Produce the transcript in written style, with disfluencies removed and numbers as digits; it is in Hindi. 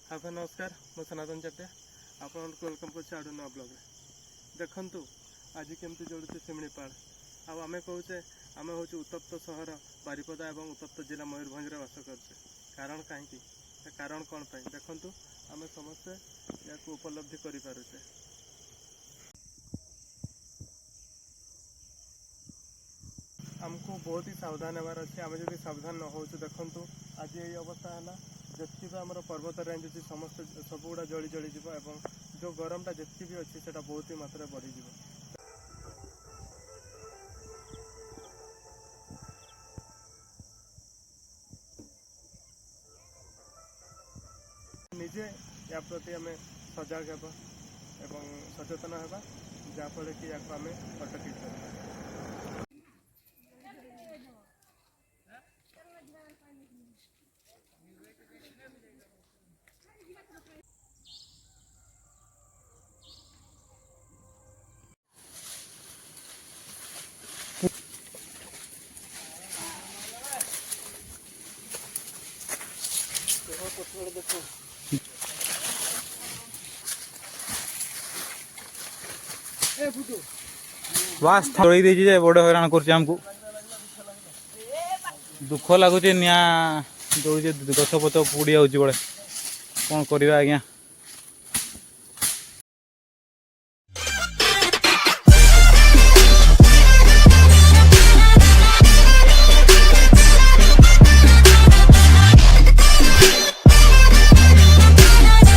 हाफे नमस्कार मो सनातन चाटिया आपको वेलकम कर आड़ नुआ ब्लॉग देखु आज केमती जोड़े शिमिपाड़ आम कहे आम हूँ उत्तप्त सहर बारिपदा और उत्तप्त जिला मयूरभंज बास करचे कारण कहीं कारण कौन देखु आम समस्ते या उपलब्धि करें आमको बहुत ही सावधान होवार अच्छे आम जब सावधान न हो देखु आज ये अवस्था है जितकी भी आम पर्वत रेंज अच्छी समस्त सब गुड़ा जली जली जीव और जो गरमटा जितकी भी अच्छी से बहुत ही मात्रा बढ़ी निजे या प्रति आम सजग होगा एवं सचेतन होगा जहाँफल कि या आम अटकी देखो बास थोड़ी दे जे बड़ हैरान करछे हमको दुख लगुचे निया दौड़े गछ पत पुड़ी जाऊँ बड़े कौन करवा आज्ञा।